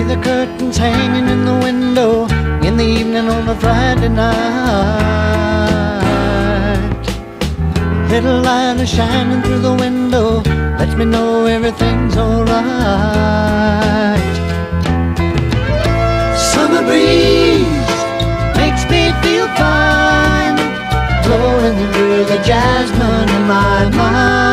the curtains hanging in the window in the evening on a Friday night. Little light is shining through the window, lets me know everything's alright. Summer breeze makes me feel fine, blowing through the jasmine in my mind.